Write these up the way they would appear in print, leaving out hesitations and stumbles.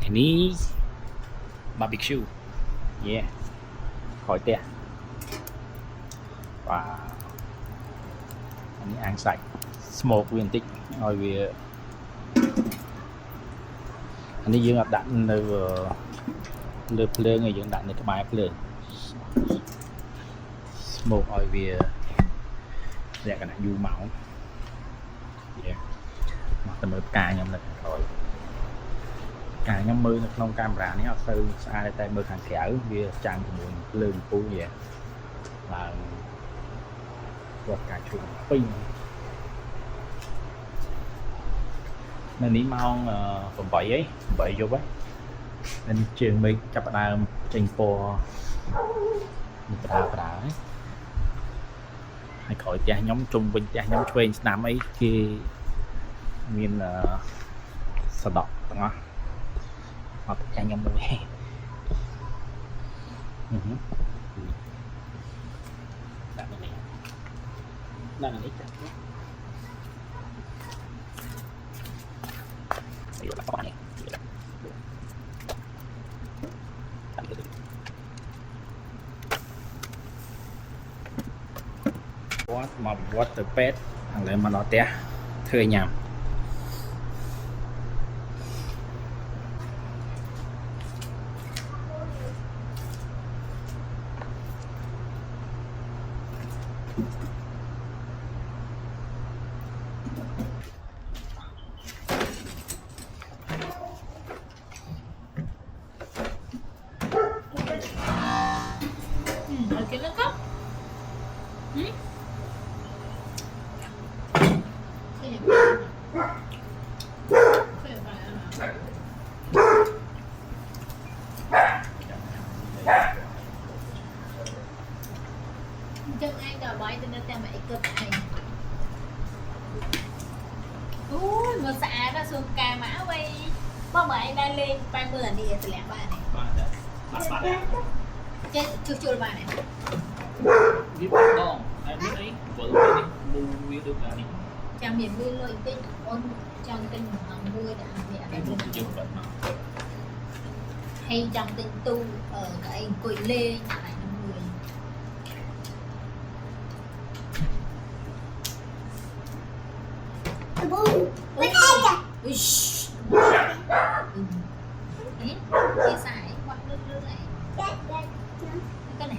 Ini barbecue, yeah, khỏi tè. Và ăn sạch, smoke viên tích, rồi vì anh ấy dương đạn lừa plơ người dương đạn này các bài plơ smoke rồi vì để cái này du máu, yeah, mà tầm cà nhầm là rồi cà nhầm mưa nó không camera này sư ai tay mưa hàng khéo vì trang của mình lường phú vậy là quạt cả chuột pin nên ní mong còn vậy vô quá nên trường mình chập đà trình po đà hay khỏi cha nhóm trung bình cha nhóm chuyên năm ấy kia nguyên là sờ đọc đúng không hoặc cha nhóm mùi đây là ít chặt là có này mà water pet thằng này mà nó té thuê nhầm cái nước cốc chân anh đòi bói cho nên ta mẹ cực này ui mà xả ra xuống cà mã quay bác bởi anh đang lên 30 đi thì lẽ bà này chết chưa bà này biết con em biết ấy vợ đi mua biết được là đi trong miền nuôi lôi tinh ôn trong tinh nuôi đã mẹ cái mua cái dụng bệnh mà hay trong tinh tu ở cái cùi lê nhà này 50 cái xài hoặc nước này cái này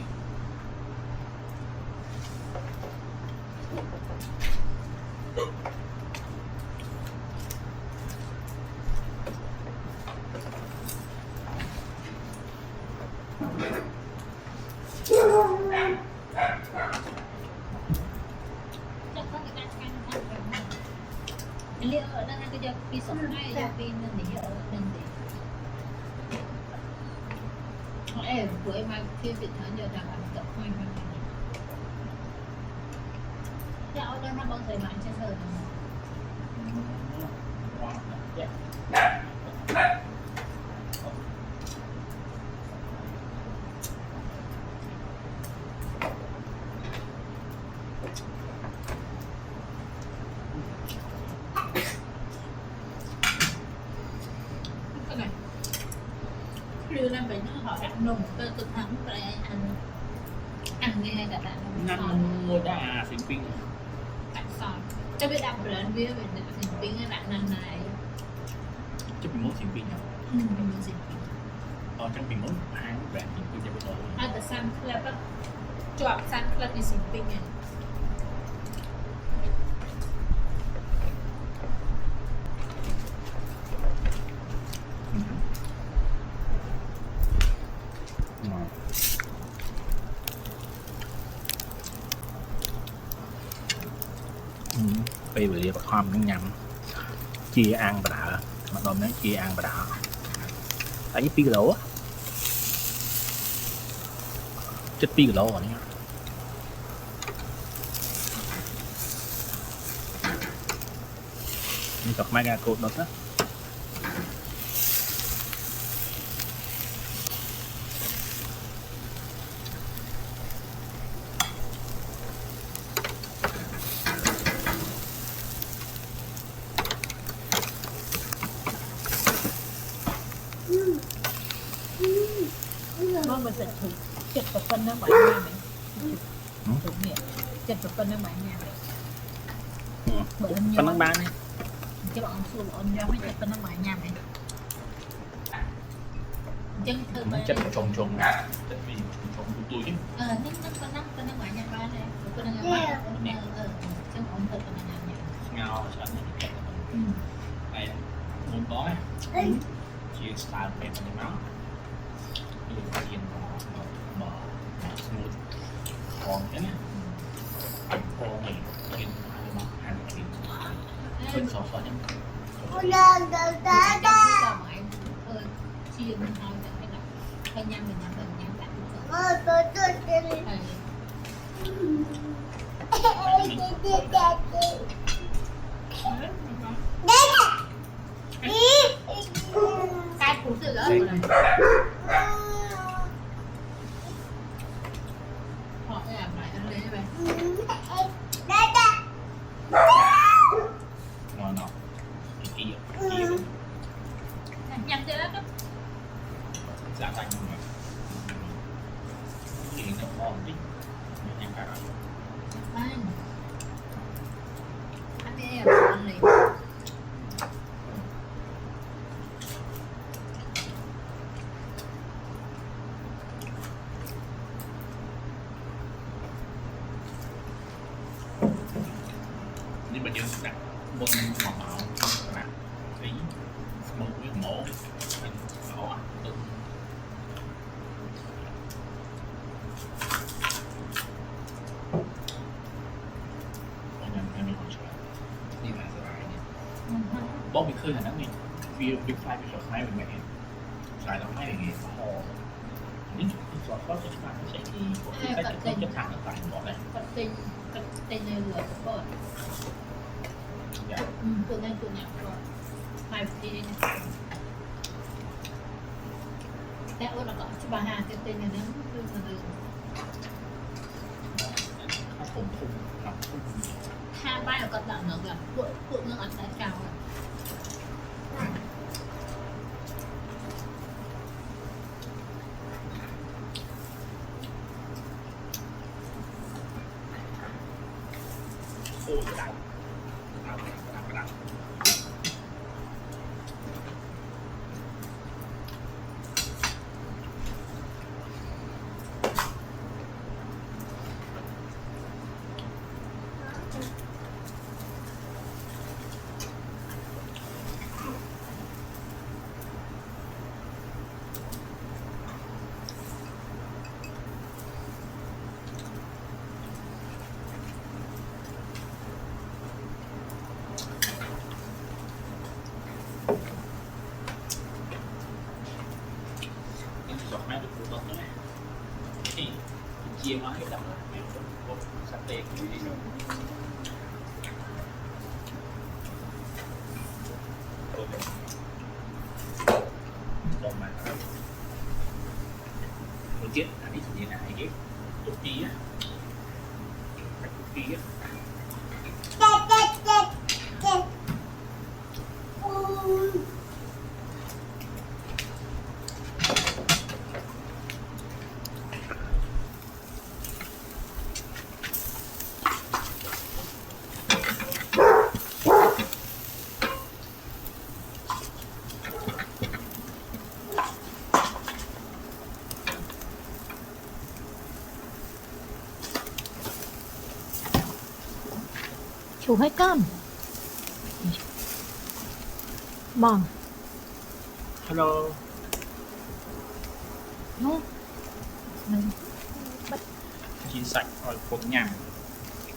liệu ở đây cái giờ đi sống ngay giờ pin nên để ở nên để em của em mà khi bị thở giờ rằng là tập quay mà giờ ở đây nó bao giờ mà chơi giờ đưa lên vậy nó họ đặt nồng cơ cực thẳng lại ăn nghe cả bạn mua đá xịn pin tại sao cho biết đặt lên bia về xịn pin cái bạn này chứ mình muốn xịn pin không mình muốn xịn pin trong mình muốn hai bạn xịn pin cho bây giờแต่ซันเคลปจวบซันเคลปในสิงปิงไงbây giờ bà con nó nhầm chia ăn bà đỡ mà đồn nó chia ăn bà đỡ tại vì pi lỗ chất pi lỗ rồi nhá như cặp mega code đó tập phân nó bảy nha mày tụi mẹ chật tập phân nó bảy nha mày bởi anh phần nhớ năng bán đi cái bọn xùa bọn nhớ mấy chật phân nó bảy nha mày chân thơ nó chất trồng trồng chất vì trồng túi chứ nên phân nó bảy nha ba này phân nó bảy chân ổn thật phân nó nha ngao cho anh này muốn có chia style về phần máu như tiền bỏ smooth còn cái này còn mình tiền hàng tiền bên sổ sổ nhá chia mình thôi cái này hơi nhăn mình nhăn cái củ từ lớn rồi họ làm lại anh lấy về ngon ngon kia nhăn tới đó giá thành mà thì nó ngon tí nhang cả rồi anh đi ăn liền nhưng màយើងដាក់មុន1ម៉ោងណាទីស្មូតវាម៉ោមិនល្អអត់ទៅខ្ញុំមានคนช่วยนี่แหละสบายเนี่ยบอกไม่เคยเห็นนั่นนี่វាខ្លាយពីស្រុកខ្មែរវិញមែនខ្លាយដល់ខ្មែរវិញហោនេះស្រុកគាត់ឆ្លាតចេះទីពួកគេតែចិត្តខាងតែមកដែរ គាត់ទិញនៅលើគាត់tụi này rồi mai đi đã ôn là có cho bà Hà tên này đến từ hai bay là con đợt nữa kìa tụi nó ăn tại chào ôi đau đau giọt máu được của tốt nữa thì chia nó hết đậm là sắp đẹp đi còn mà một chiếc là đi như này cái cục chi á cái cục chi á chủ hay con bòn hello nó chín sạch rồi cột nhàng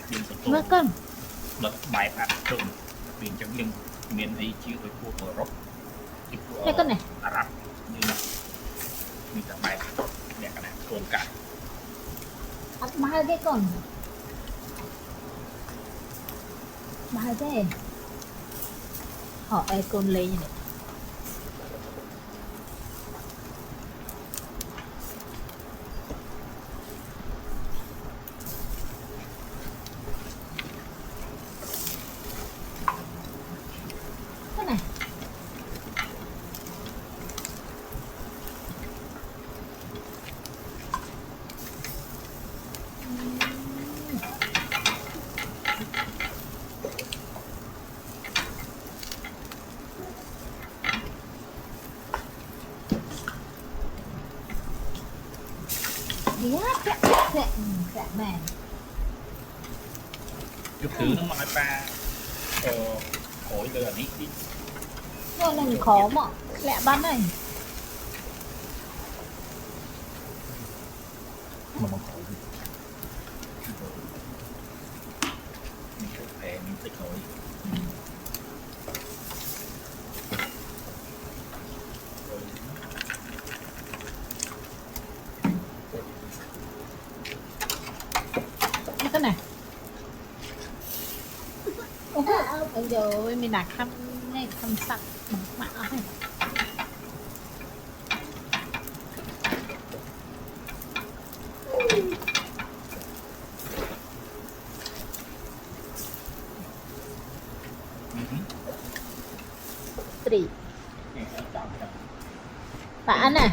biển sạch nó con đợt bài phạt trùng biển chống lưng miền ấy chịu với cua ở rốc đây con này Ả Rập như là mình cả bài để cả này tồn cả ăn ba cái con ba cái họ ai con lấy như này mẹ chụp thứ nó nói ba khối lửa đi đi nó là khó mà lẹ bắn này mà một khối mình chụp về mình tích khối cái này ôi rồi mình đặt khăn này khăn sạch bằng mã này Tri bạn này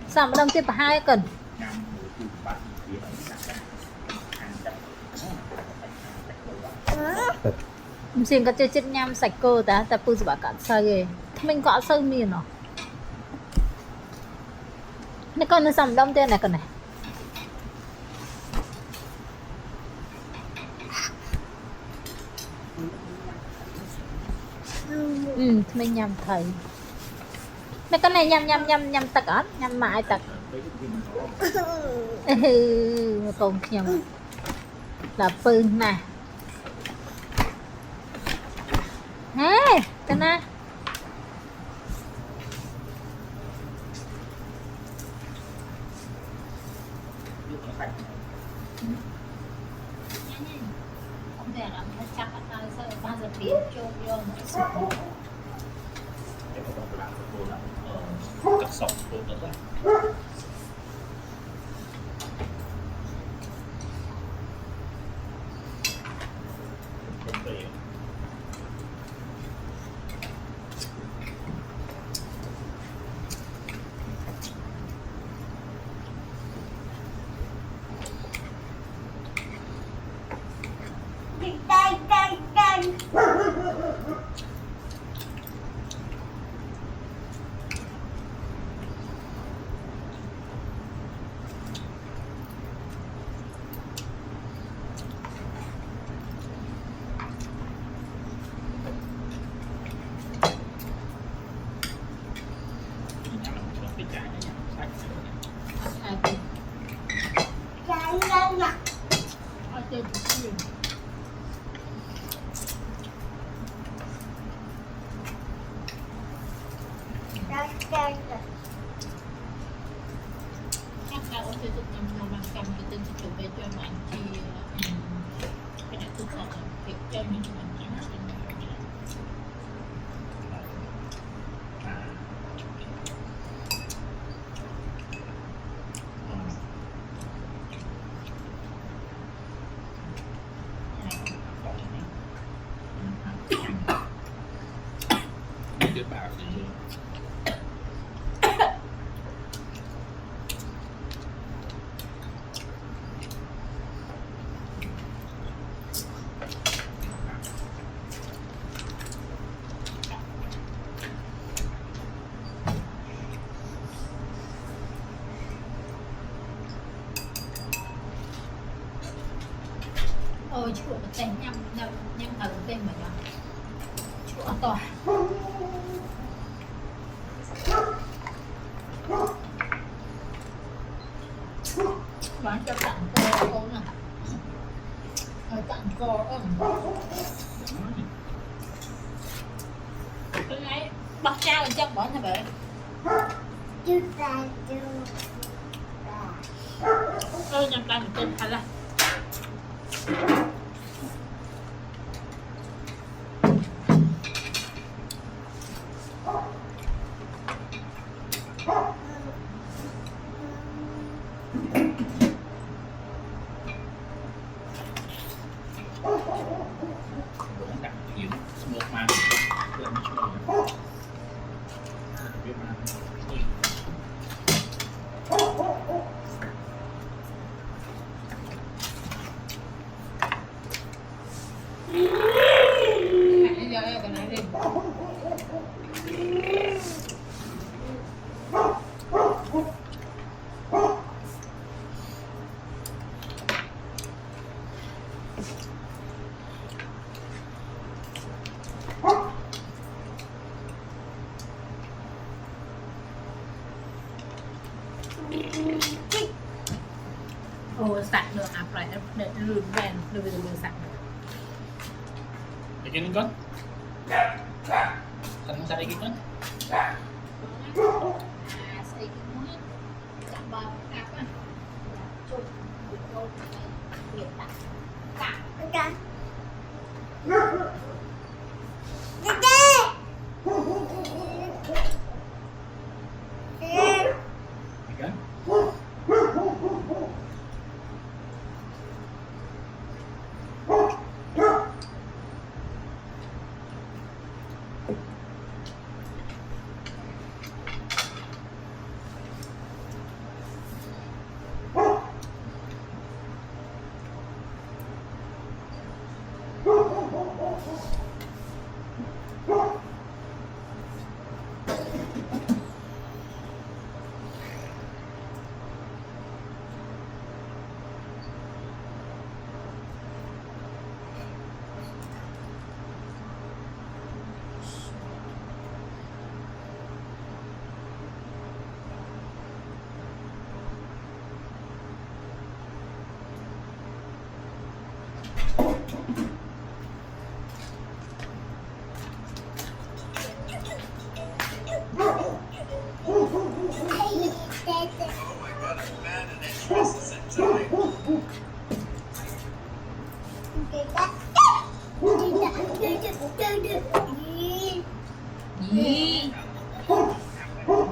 sao mà đông tiếp vào hai cần xin có chơi chết nhâm sạch cơ ta ta pư bà cả sao vậy mình có sơ miền nó nó con nó sầm đông tên này con này mình nhầm thầy mấy con này nhầm tật ớt nhầm mãi tật còn nhầm là pư nè hey tên na không thể làm nó chắc là tao sẽ bao giờ biến cho vô nó sẽ cắt sọc luôn đó chắc là ông sẽ dùng một bằng cầm cái tên chủ về cho bạn thì cái này tôi sợ việc cho mình chỉ là biết bảo gì ôi chuột tên nhâm thử tên mà đó chuột to bán cho tặng cô nè tặng cô cái này bắt trao trong bỏ thôi vậy nhầm tay một tên phải là để lùn bèn lùn sẵn để cho con không sao đây con xây cái mũi chạm vào cạp á chụp một câu nghiệp đặt cạp Con.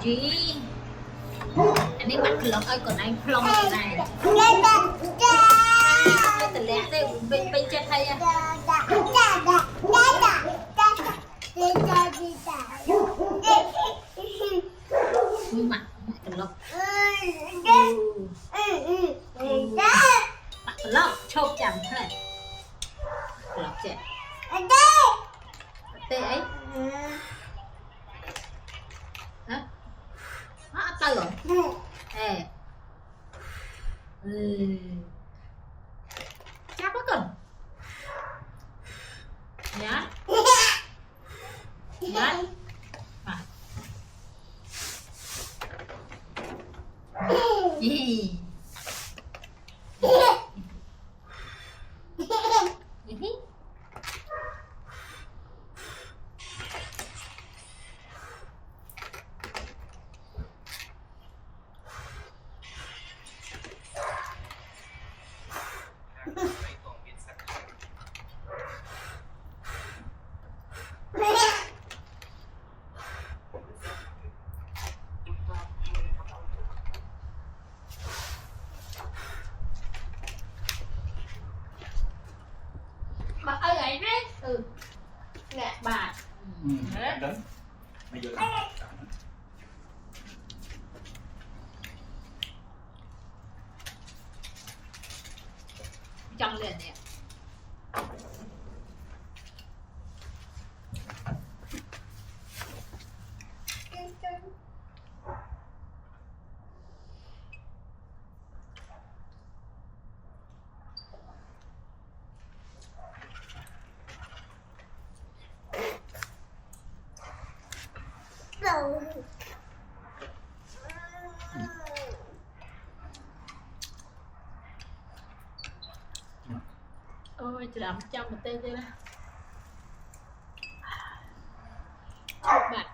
gì anh ấy bắt lông ơi còn anh plong cái này từ lẽ đây bên trên đây à nhưng mà từ lông bắt lông chộp chậm thế này lông trẻ tê ấy hả hả tay rồi ê chắc quá cần nhá nhá bà ơi ấy đấy nè bà đúng bây giờ trong liền nè ôi chị làm trong một tên đây nè bạn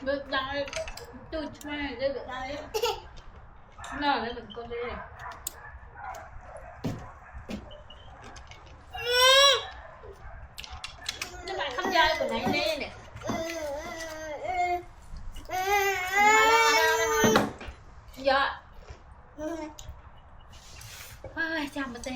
được đây tôi chơi đây được đây nào đây mình con đi này các bạn không chơi của này đây nè dạ ai chào một tè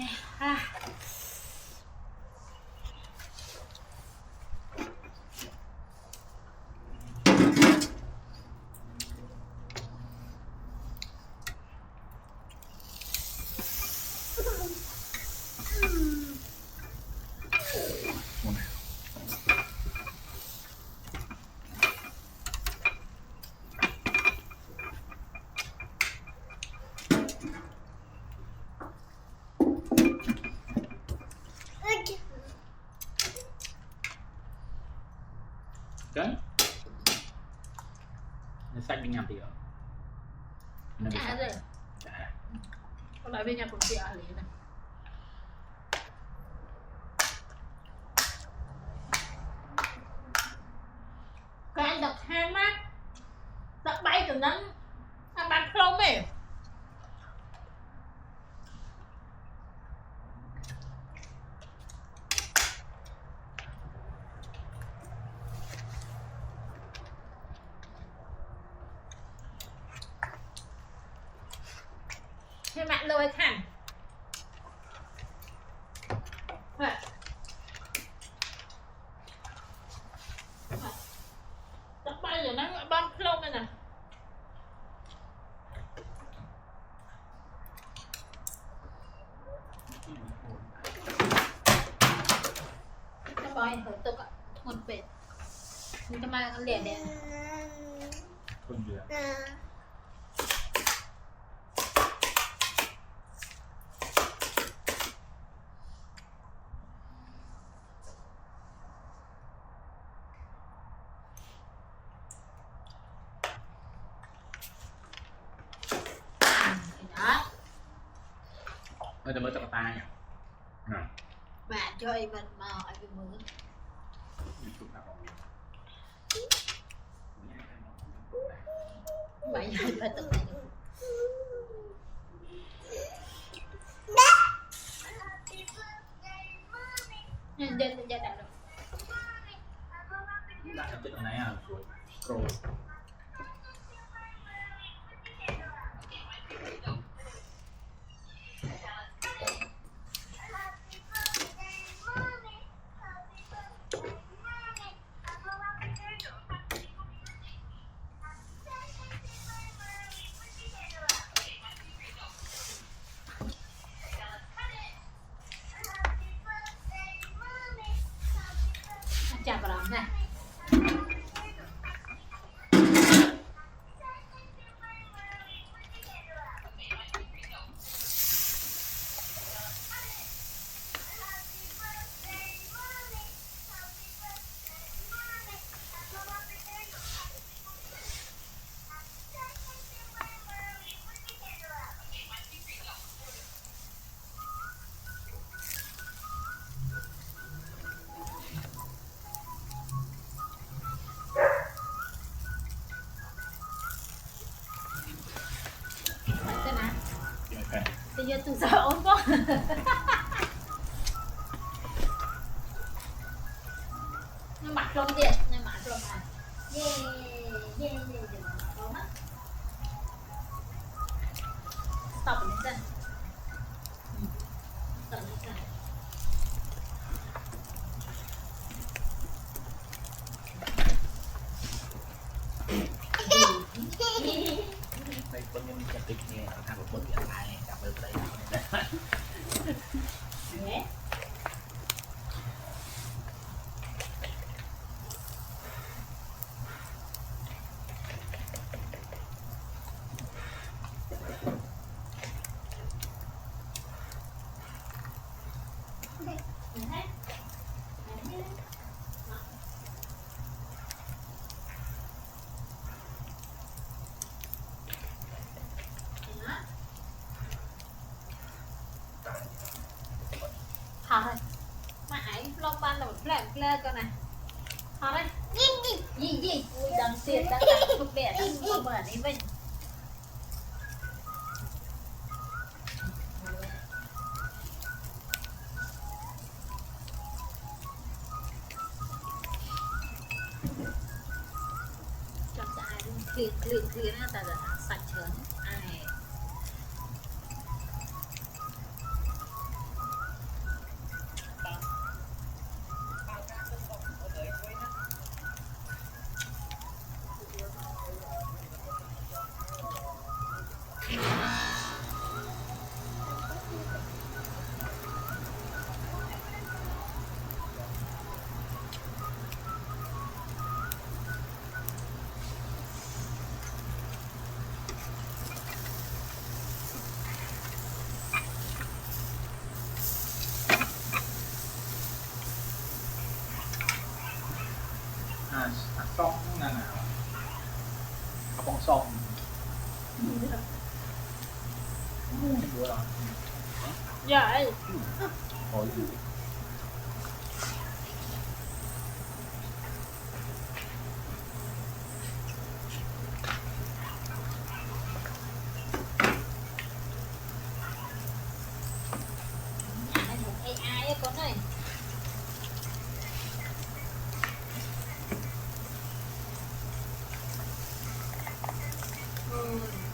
sách bên nhà thì ở nó bị chả sạch. rồi Chả. con lại bên nhà cũng chịu lý này cái anh đập hai mắt đập bay từ nắng anh bắn không ấyให้มันเลยค่ะจะไปอยู่นั่นบ้านพลงเลยนะจะบอกให้เธอตกอ่ะหมดเป็ดมันจะมาเหรียญเนี่ย Không được. đó Ơi tao mới tập tay nhỉ. Nào. bạn cho em mình màu ai cũng mượn YouTube nào còn nhiều. vậy rồi phải tập này nhân dân gia đạo được Đã chậm chết này à rồi. Scroll. chào bà lắm này Okay. bây giờ tôi sợ ốm quá nó mặc rong tiền nó mặc rong à yeah yeah yeah rong á stop lên chân stop lên chân Đây con nhân chặt đích nghe thằng của bự ở lại cảm ơn đây. yeah. Thôi mà hãy lông ban là một làm lơ con này thôi đấy gì ui đằng tiền đang đặt thuộc bẻ đang mở đi mình chọn cho ai đúng clear nó ta là sạch hơn ai Xong là nào. Học con sông bữa rồi Dạ hồi AI á con ơi.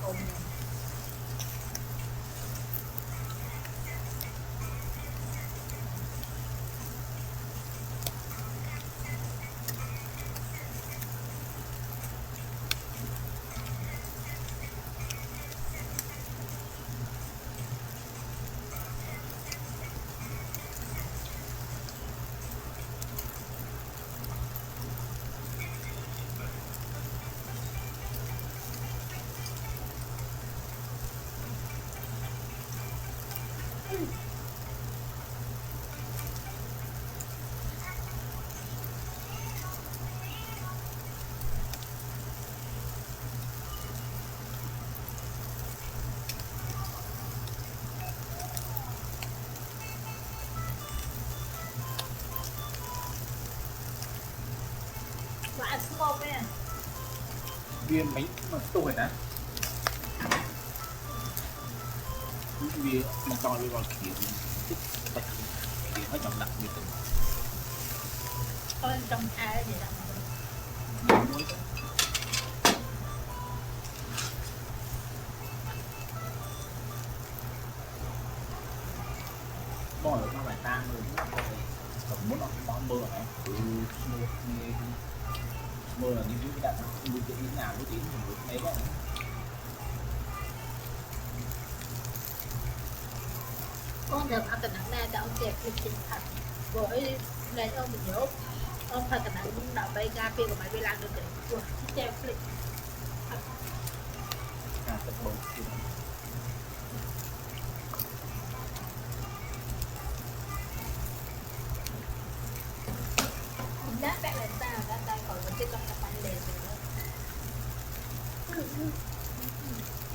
Cùng bạn smoke nè. viên mấy mà tôi nè viên mà coi đi vào kiểu bạch thì hết trọng đặc biệt Con trong ai vậy đó. muối bỏ được nó phải tan rồi còn muốn nó bón mưa hả mưa là những cái đạn mưa cái nào cái tiếng mình được mấy đó Con được ăn cái nặng này đã ông tiệc lịch trình thật với này ông mình nhớ ông thật cái nặng cũng đã bay ra phía của máy bay làm được đấy của chiếc xe lịch tập bầu đã bạn là ta đã tay khỏi một cái con tập bạn lề rồi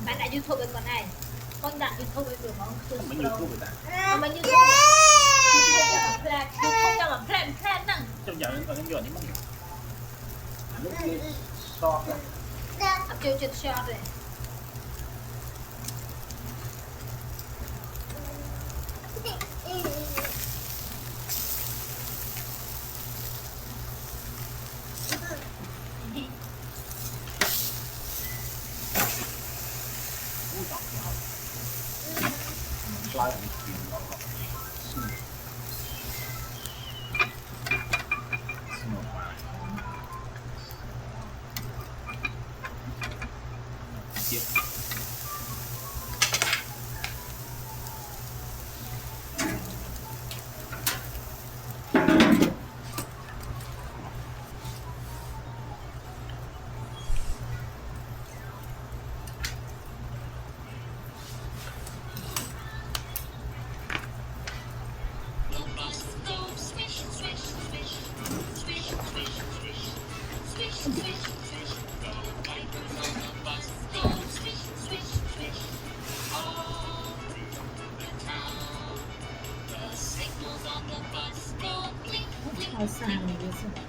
bạn đã YouTube với con này con đã YouTube với được không? mấy người thu người ta Mà YouTube YouTube cho là plan năng trong giờ còn cái giờ những mất lúc kia so ra học chơi trên short này lại How sad is it?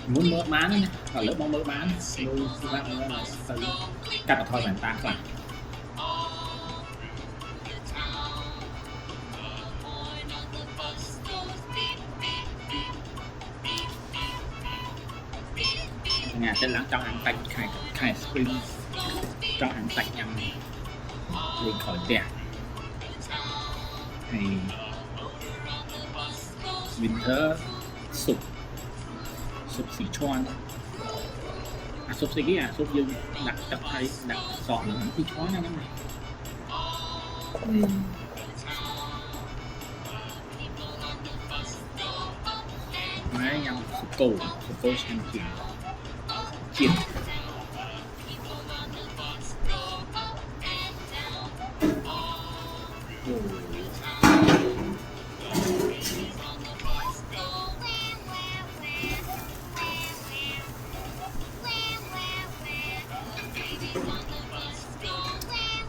muốn mơ bán này ở lớp mong mơ bán nuôi ra là từ cắt thôi bàn ta phải nhà tên là trong ăn tạch khai spring trong ăn tạch nhằm lên khỏi đẹp hay winter sụp xì choan sụp xì kia sụp dương đặt tập hay đặt sọn những xì choan này này máy nhằm sụp cổ sang chuyển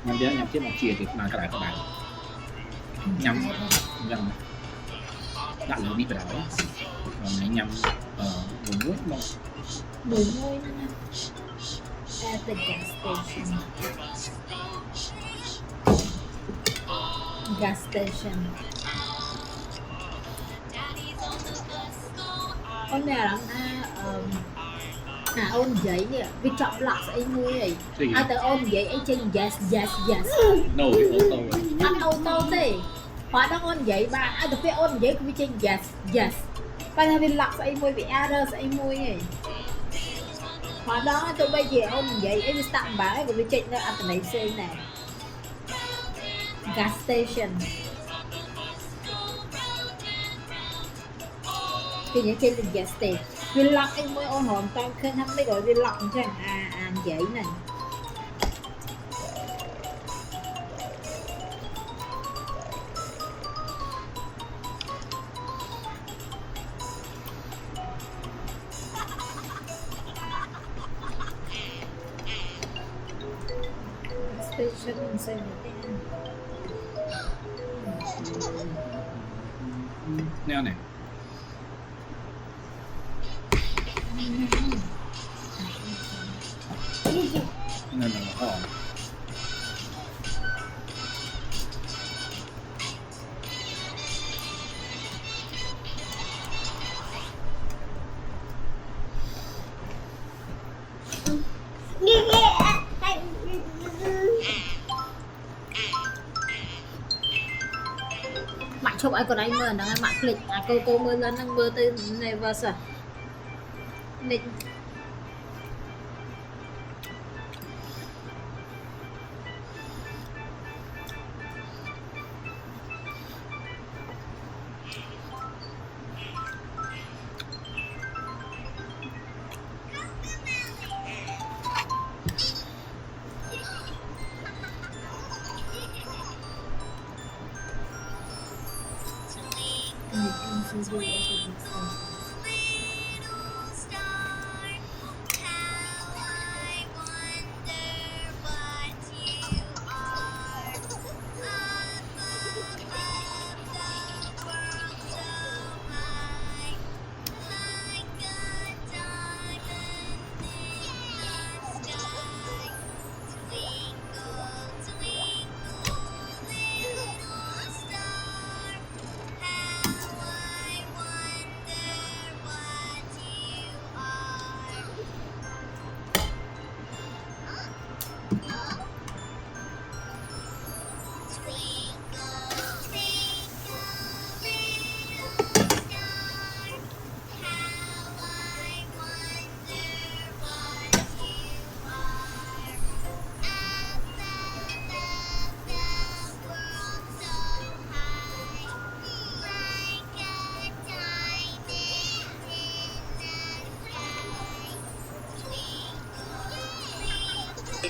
nhắm đến nhắm tiếp một chia thì mà cái lại các bạn nhắm nhắm đặt lửa đi vào đó còn mấy nhắm vùng nước mà Mùi hôi nữa nè. At the gas station. Gas station. Con nào lắm ôn giấy nè, vì chọn lọc sẽ anh mua này. Tới ôn giấy anh trên yes. nổ cái ô tô rồi Anh ô tô thế. Hóa đang ôn giấy bà, được phải ôn giấy của vi trên yes. Bây giờ vì lọc sẽ anh mua, vì error sẽ anh mua này. Hóa đó tôi bây giờ ôn giấy, em tặng bà ấy của vi trên nó ăn lấy xe này. Gas station. Thì nhớ trên gas station. Vì lọc anh mới ôn hồn toàn khên hắn mới gọi vì lọc chẳng giấy này. Station xe này neo này nên là họ bạn chụp ai còn anh mưa đang bạn click cô mưa lên đang mưa từ này vào sở lịch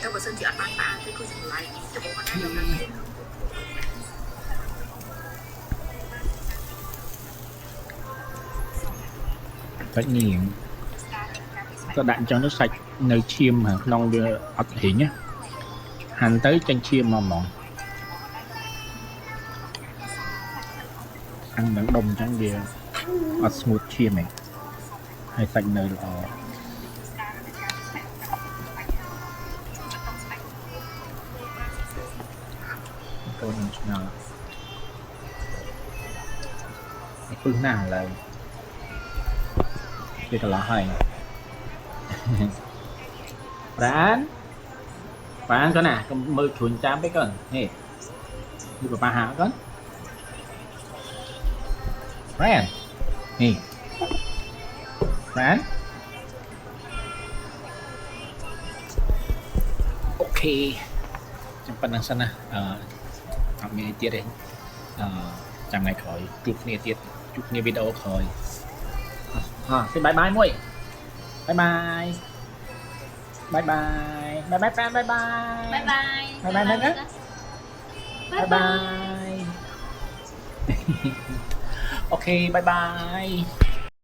ถ้าเวอร์ชันที่อัดบ้านป้าที่คุณสมัยจะบอกว่าน่าจะเป็น cách nhìn có đạn cho nó sạch nơi chim hả non đưa ập hình nhá hành tới chân chim mà mọn ăn đắng đông trong kia ập smooth chim này hay sạch nơi là tôi nào phương nào là thì là hay Rán có nè con mơ chuồn chám cái con nè đi vào ba hả con Rán nè Rán ok trong phần năng sana học nghe tiết đấy trong ngày khỏi chụp nghe video khỏi xin bye bye muội bye bye bye bye bye bye bye bye bye bye bye bye bye bye ok bye bye